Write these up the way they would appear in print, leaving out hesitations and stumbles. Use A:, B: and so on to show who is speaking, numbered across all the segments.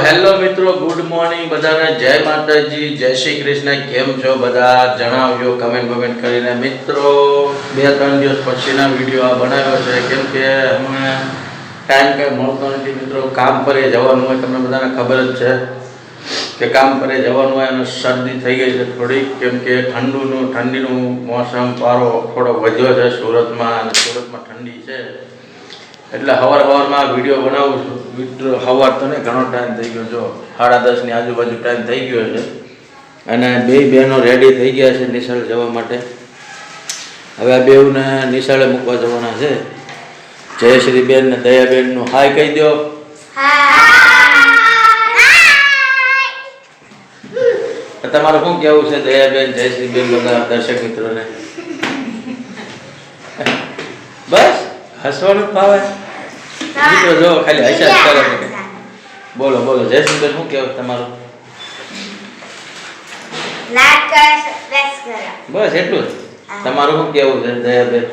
A: Hello મિત્રો, good morning બધાને. જય માતાજી, જય શ્રી કૃષ્ણ. કેમ છો બધા? જણાવજો કમેન્ટ કરીને. મિત્રો 2-3 દિવસ પછીના વિડીયો આ બનાવ્યો છે, કેમ કે હમણાં ટાઈમ કંઈ મળતો નથી. મિત્રો કામ પર જવાનું હોય, તમને બધાને ખબર જ છે કે કામ પર જવાનું હોય અને શરદી થઈ ગઈ છે થોડીક, કેમ કે ઠંડીનું મોસમ પારો થોડો વધ્યો છે સુરતમાં, અને સુરતમાં ઠંડી છે એટલે સવારમાં વિડીયો બનાવું છું. મિત્રો સવાર તો ને ઘણો ટાઈમ થઈ ગયો, જો 10:30ની આજુબાજુ ટાઈમ થઈ ગયો છે અને બે બહેનો રેડી થઈ ગયા છે નિશાળ જવા માટે. હવે આ બેઉને નિશાળે મૂકવા જવાના છે. જયશ્રી બેન ને દયાબેનનું હાય કહી દો. તમારું શું કહેવું છે દયાબેન, જયશ્રી બેન, બધા દર્શક મિત્રોને? બસ હસવાનું ભાવે મિત્રો, જો ખાલી હસ્યા કરે. બોલો જયશ્રી બેન, શું કહેવું તમારું? બસ એટલું જ. તમારું શું કહેવું છે દયાબેન?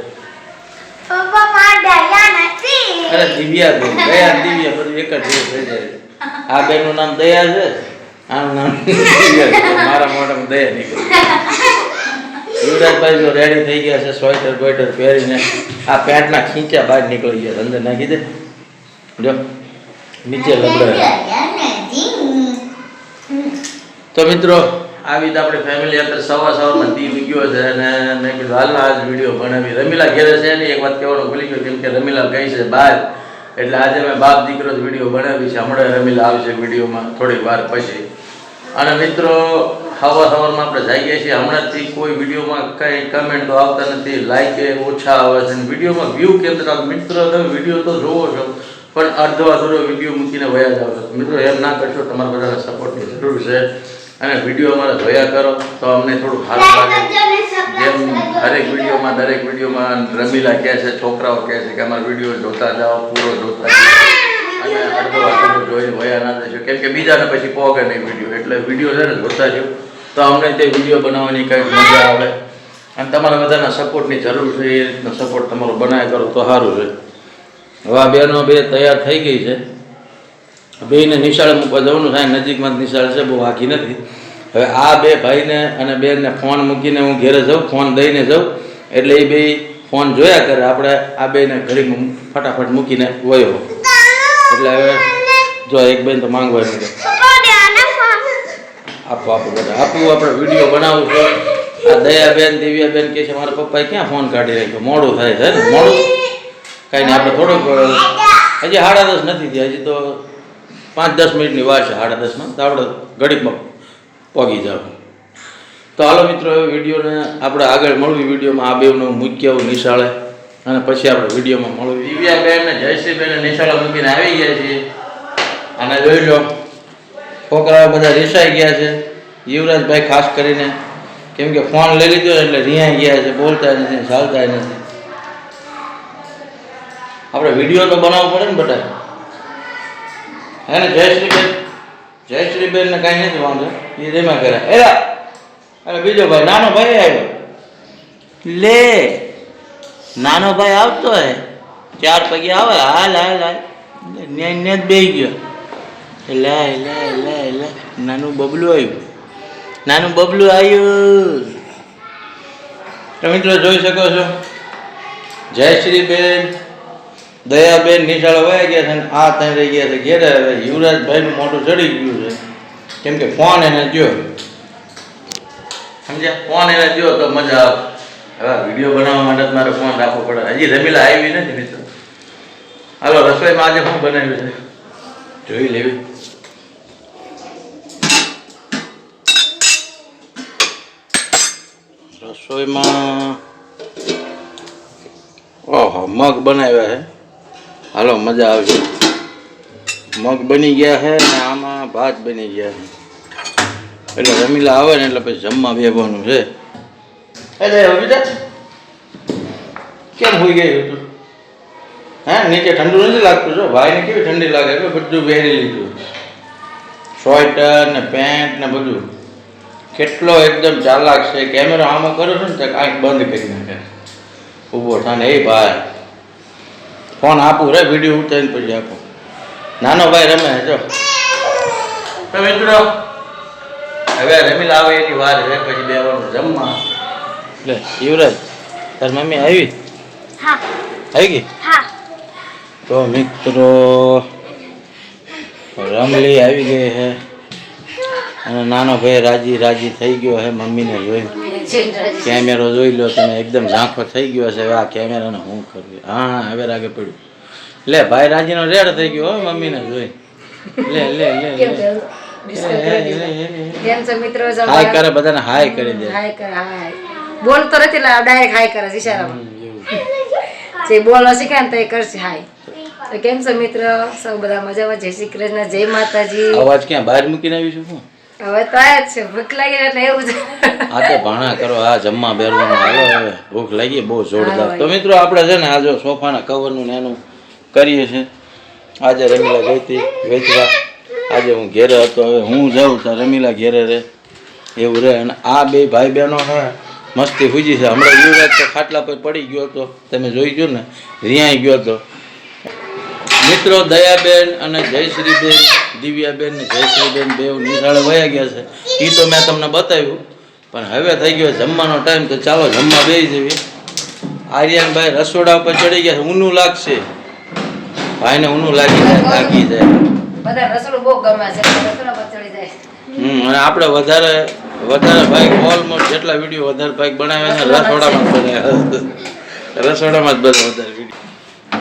A: અરે દિવ્યા બેન, દયા દિવ્યા બધું એક જ જેવું થઈ જાય. આ બેન નું નામ દયા છે, આનું નામ દિવ્યા છે. મારા મોઢામાં દયા નીકળી. યુવરાજભાઈ જો રેડી થઈ ગયા છે, સ્વેટર બોઈટર પહેરીને. આ પેન્ટના ખીંચા બહાર નીકળી ગયા, અંદર નાખી દે, જો નીચે લબડે. તો મિત્રો આવી રીતે આપણી ફેમિલી અત્યારે સવારમાં દી ગયો છે અને મેં કીધું હાલના આજ વિડીયો બનાવી. રમીલા ઘેરે છે ને, એક વાત કહેવાનું ભૂલી ગયો, કેમ કે રમીલા ગઈ છે બહાર, એટલે આજે મેં બાપ દીકરો જ વિડીયો બનાવી છે. હમણાં રમીલા આવશે વિડીયોમાં થોડીક વાર પછી. અને મિત્રો સવારમાં આપણે જાગીએ છીએ, હમણાંથી કોઈ વિડીયોમાં કંઈ કમેન્ટ તો આવતા નથી, લાઈક ઓછા આવે છે, વિડીયોમાં વ્યૂ કેમ નથી આવતું. મિત્રો તમે વિડીયો તો જોવો છો પણ અડધો વિડીયો મૂકીને વયા જાવ છો. મિત્રો એમ ના કરશો, તમારા બધાના સપોર્ટની જરૂર છે અને વિડીયો અમારા જોયા કરો તો અમને થોડું સારું લાગે. જેમ દરેક વિડીયોમાં રમીલા કહે છે, છોકરાઓ કહે છે કે અમારા વિડીયો જોતા જાઓ, પૂરો જોતા અને અડધો જોઈને વયા ના થશો, કેમ કે બીજાને પછી પોગે નહીં વિડીયો. એટલે વિડીયો છે ને જોતા જાઓ તો અમને તે વિડીયો બનાવવાની કંઈક મજા આવે અને તમારા બધાના સપોર્ટની જરૂર છે. એ રીતનો સપોર્ટ તમારો બનાવ્યા કરો તો સારું છે. હવે આ બેનો બે તૈયાર થઈ ગઈ છે, બેને નિશાળે મૂકવા જવાનું થાય. નજીકમાં જ નિશાળ છે, બહુ આખી નથી. હવે આ બે ભાઈને અને બેનને ફોન મૂકીને હું ઘેરે જાઉં, ફોન દઈને જાઉં, એટલે એ બે ફોન જોયા કરે. આપણે આ બેને ઘડીમાં ફટાફટ મૂકીને વયો. એટલે હવે જો એક બેન તો માંગવા નહીં, આપવું આપણે વિડીયો બનાવવું છે. આ દયાબેન દિવ્યાબેન કહે છે મારા પપ્પાએ ક્યાં ફોન કાઢી રાખ્યો, મોડું થાય છે ને. મોડું કાંઈ નહીં, આપણે થોડુંક હજી 10:30 નથી થયા, હજી તો 5-10 મિનિટની વાર છે. 10:30માં તો આપણે ઘડીકમાં પહોંચી જાવ. તો હાલો મિત્રો, હવે વિડીયોને આપણે આગળ મળવી. વિડીયોમાં આ બેનું મૂકી આવું નિશાળે અને પછી આપણે વિડીયોમાં મળવી. દિવ્યાબેન ને જયશ્રીબેન નિશાળે મૂકીને આવી ગયા છીએ અને જોઈ લો છોકરાઓ બધા રીસાઈ ગયા છે. યુવરાજભાઈ ખાસ કરીને, કેમ કે ફોન લઈ લીધો એટલે રિહાઈ ગયા છે, બોલતા નથી, ચાલતા નથી. આપણે વિડીયો તો બનાવવો પડે ને બધા, હે ને? જયશ્રીબેન ને કાંઈ નથી વાંધો, એ રેમાં કરે. અરે બીજો ભાઈ, નાનો ભાઈ આવ્યો. લે નાનો ભાઈ આવતો હે, 4 પગે આવે. હાલ ને જ બેસી ગયો. લે નાનું બબલું આવ્યું. તો મિત્રો જોઈ શકો છો, જયશ્રીબેન દયાબેન નિશાળે વયા ગયા છે અને આ ત્યાં રહી ગયા છે ઘેરે. હવે યુવરાજભાઈનું મોઢું ચડી ગયું છે, કેમ કે ફોન એને જો, સમજ્યા? ફોન એને જો તો મજા આવે. હવે વિડીયો બનાવવા માટે મારે ફોન રાખવો પડે. હજી રમીલા આવી નથી મિત્રો. હાલો રસોઈમાં આજે શું બનાવ્યું છે જોઈ લેવી. રસોઈમાં ઓહો મગ બનાવ્યા છે. હાલો મજા આવશે. મગ બની ગયા છે ને આમાં ભાત બની ગયા છે. એટલે રમીલા આવે ને એટલે પછી જમવા બેસવાનું છે. એટલે બીજા કેમ હોઈ ગયું હતું? હે નીચે ઠંડુ નથી લાગતું? જો ભાઈને કેવી ઠંડી લાગે, એટલે બધું પહેરી લીધું, સ્વેટર ને પેન્ટ ને બધું. કેટલો એકદમ ચાલાક છે. કેમેરો આમાં કરો છો ને તો આંખ બંધ કરી નાખે. ઊભો થાય ને, એ ભાઈ ફોન આપું રે, વિડીયો ઉતારીને પછી આપું. નાનો ભાઈ રમે જો તો મિત્રો હવે રમીલા આવે એની વાર છે પછી બેવાનું જમવા. એટલે યુવરાજ તાર મમ્મી આવી?
B: હા
A: આવી ગઈ?
B: હા
A: તો મિત્રો રમલી આવી ગઈ છે અને નાનો ભાઈ રાજી રાજી થઈ ગયો છે મમ્મીને જોઈ. કેમેરો જોઈ લો તમે, એકદમ ઝાંખો થઈ ગયો છે. હવે આ કેમેરાને શું કરવું? હા હવે રાગે પડ્યું. લે ભાઈ રાજીનો રેડ થઈ ગયો હો મમ્મીને જોઈ. લે લે લે
B: મિત્રો
A: હાય કરે, બધાને હાય કરી દે.
B: હાય કરે, હાય બોલતો નથી એટલે ડાયરેક્ટ હાય કરે છે ઈશારામાં. જે બોલવા શીખે ને તો એ કરશે હાય. તો કેમ છો મિત્ર? સૌ બધા મજામાં? જય શ્રી કૃષ્ણ, જય માતાજી.
A: અવાજ ક્યાં બહાર મૂકીને આવીશું શું?
B: હવે તો આયા જ છે, ભૂખ લાગી એટલે એવું જ.
A: આ તો ભાણા કરો, આ જમવા બેરવાનું. હાલો હવે ભૂખ લાગી બહુ જોરદાર. તો મિત્રો આપણે છે ને આ જો સોફાના કવરનું ને એનું કરીએ છીએ. આજે રમીલા ગઈ હતી વેચવા. આજે હું ઘેરે હતો, હવે હું જાઉં તો રમીલા ઘેરે રહે એવું રહે. અને આ બે ભાઈ બહેનો છે મસ્તી ફૂજી છે. હમણાં યુવરાજ તો ખાટલા પર પડી ગયો હતો, તમે જોઈ ગયો ને, રિયાઈ ગયો હતો. મિત્રો દયાબેન અને જયશ્રીબેન, દિવ્યાબેન ને જયશ્રીબેન બે નિશાળે વયા ગયા છે. એ તો મેં તમને બતાવ્યું. પણ હવે થઈ ગયો જમવાનો ટાઈમ, તો ચાલો જમવા બેસી જઈએ. આર્યનભાઈ રસોડા ઉપર ચડી ગયા છે. ઊનું લાગશે ભાઈને, ઊનું લાગી જાય, થાકી જાય.
B: બધા રસોડું બહુ ગમે છે, રસોડા પર ચડી જાય.
A: અને આપણે વધારે ભાઈ ઓલમોસ્ટ જેટલા વિડીયો વધારે ભાઈ બનાવે ને રસોડામાં જ બનાવે. રસોડામાં જ બધા વધારે વિડીયો.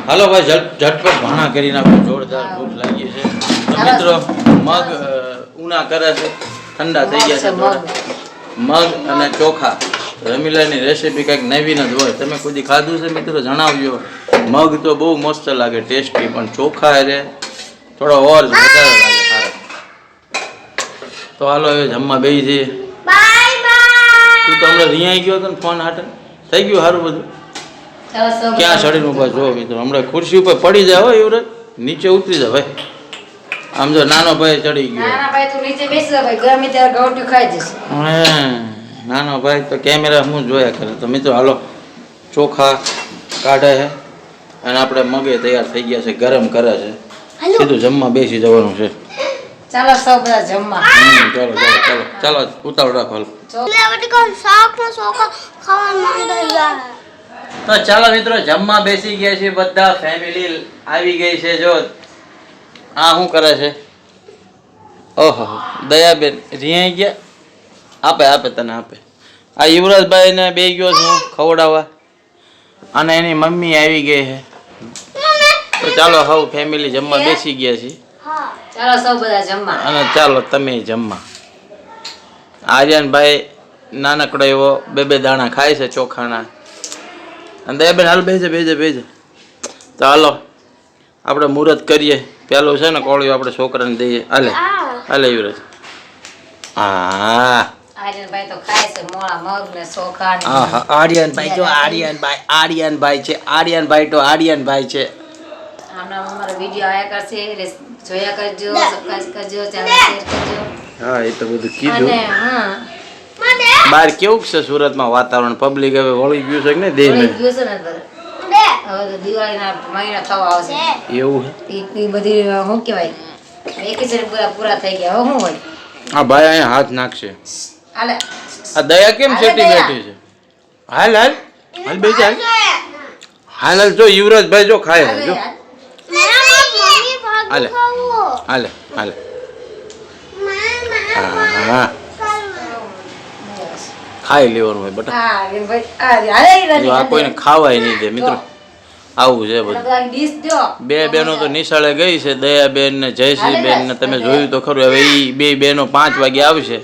A: હાલો ભાઈ ઝટપટ ભાણા કરી નાખો, જોરદાર ભૂખ લાગી છે. તો મિત્રો મગ ઉના કરે છે, ઠંડા થઈ ગયા છે થોડા. મગ અને ચોખા. રમીલાની રેસીપી કંઈક નવીન જ હોય. તમે કોઈ ખાધું છે મિત્રો જણાવજો. મગ તો બહુ મસ્ત લાગે, ટેસ્ટી, પણ ચોખા એટલે થોડો ઓર વધારે લાગે સારા. તો હાલો હવે જમવા બેસી જઈએ. તું તો હમણાં રિયાઈ ગયો હતો ને ફોન હાટે થઈ ગયું સારું બધું. ક્યાં ચડીને ઉભા જો મિત્રો, હમણાં ખુરશી ઉપર પડી જાય હો યુવરાજ, નીચે ઉતરી જાય ભાઈ. આમ જો નાનો ભાઈ ચડી ગયો.
B: નાના ભાઈ તું નીચે બેસી જા ભાઈ, ગમે ત્યારે ગૌટી ખાઈ જશે.
A: નાનો ભાઈ તો કેમેરા હું જોયા કરે. તો મિત્રો હાલો ચોખા કાઢે છે અને આપણે મગે તૈયાર થઈ ગયા છે, ગરમ કરે છે. સીધું જમવા બેસી જવાનું છે.
B: ચાલો સૌ બધા જમવા.
A: ચાલો ચાલો ચાલો ચાલો ઉતાવળ રાખો. તો ચાલો મિત્રો જમવા બેસી ગયા છે, બધા ફેમિલી આવી ગઈ છે. જો આ શું કરે છે? ઓહો દયાબેન રિયાઈ ગયા. આપે તને આપે. આ યુવરાજભાઈ ને બે ગયો છું ખવડાવવા અને એની મમ્મી આવી ગઈ છે. તો ચાલો હવે ફેમિલી જમવા બેસી ગયા છે.
B: ચાલો સૌ બધા જમવા.
A: અને ચાલો તમે જમવા. આર્યનભાઈ નાનકડો એવો બે દાણા ખાય છે ચોખાના. અને દયાબેન હાલ બેજે. તો હાલો આપણે મુહૂર્ત કરીએ. પેલું છે ને કોળિયું આપણે છોકરાને દઈએ. હાલે યુવરાજ. હા
B: આર્યનભાઈ તો ખાય છે મોળા મગ ને ચોખા ને.
A: આર્યનભાઈ તો આર્યનભાઈ છે. આર્યનભાઈ તો આર્યનભાઈ છે.
B: આમના અમારો વિડિયો આયા કરશે, જોયા કરજો, સબસ્ક્રાઇબ કરજો, ચેનલ શેર કરજો.
A: હા એ તો બધું કીધું.
B: અને હા
A: બહાર કેવું છે સુરતમાં વાતાવરણ? પબ્લિક હવે વળી ગયું છે કે નહીં?
B: ગયું છે ને હવે તો દિવાળીના મહિના થવા આવશે.
A: એવું
B: એ બધી શું કહેવાય વેકેશન પૂરા થઈ ગયા. હવે શું હોય?
A: હા ભાઈ અહીંયા હાથ નાખશે.
B: હાલે
A: આ દયા કેમ સેટી બેઠી છે? હાલ બેસી હાલ જો યુવરાજભાઈ જો ખાય છે જો. હાલે હા ખાઈ લેવાનું હોય બટા. જો આ કોઈને ખાવાય નહીં દે મિત્રો. આવું છે બધું. બે બહેનો તો નિશાળે ગઈ છે, દયાબેન ને જયશ્રીબેન ને. તમે જોયું તો ખરું. હવે એ બે બહેનો 5 વાગે આવશે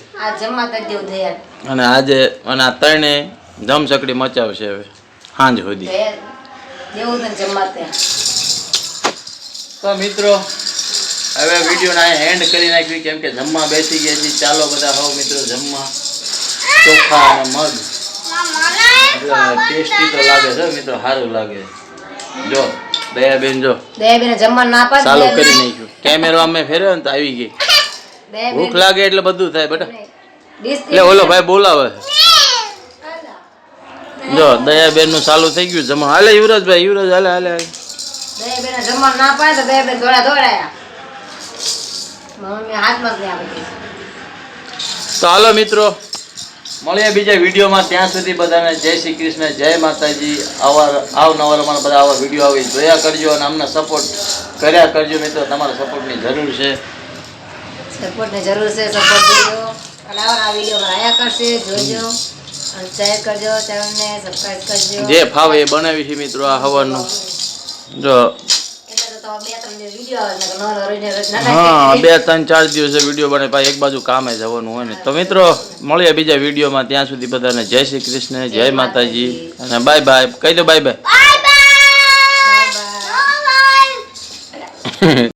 A: અને આજે અને આ ત્રણે ધમસકડી મચાવશે હવે સાંજ સુધી. તો મિત્રો હવે વિડીયોને એન્ડ કરી નાખ્યું, કેમ કે જમવા બેસી ગયા છીએ. ચાલો બધા હવે મિત્રો જમવા. ચોખા અને મગ ટેસ્ટી તો લાગે છે મિત્રો, સારું લાગે. જો દયાબેન જો
B: જમવા ના પાડે
A: ચાલુ કરી નાખ્યું. કેમેરો અમે ફેરવ્યો ને તો આવી ગઈ. ભૂખ લાગે એટલે બધું થાય બેટા. એટલે ઓલો ભાઈ બોલાવે. જો દયાબેન નું ચાલુ થઈ ગયું જમવા. હાલે યુવરાજભાઈ, યુવરાજ હાલે.
B: દયાબેન જમવા ના પાડે તો દયાબેન દોડાયા. મમ્મી હાથમાં જ નહીં આવે
A: તો હાલો મિત્રો મળીએ બીજા વિડીયોમાં. ત્યાં સુધી બધાને જય શ્રી કૃષ્ણ, જય માતાજી. અવનવાર અમારા બધા આવા વિડીયો આવી જોયા કરજો અને અમને સપોર્ટ કર્યા કરજો મિત્રો. તમારા સપોર્ટની જરૂર છે.
B: સપોર્ટની જરૂર છે. સપોર્ટ કરજો અને આવા વિડીયોમાં આયા કરશે જોજો અને શેર કરજો, ચેનલને સબસ્ક્રાઇબ કરજો.
A: જે ફાવે એ બનાવી છે મિત્રો. આ હવાનું જો હા 2 3 4 દિવસે વિડીયો બને પાછી એક બાજુ કામે જવાનું હોય ને. તો મિત્રો મળીએ બીજા વિડીયોમાં. ત્યાં સુધી બધાને જય શ્રી કૃષ્ણ, જય માતાજી અને બાય બાય. કહી દો બાય બાય.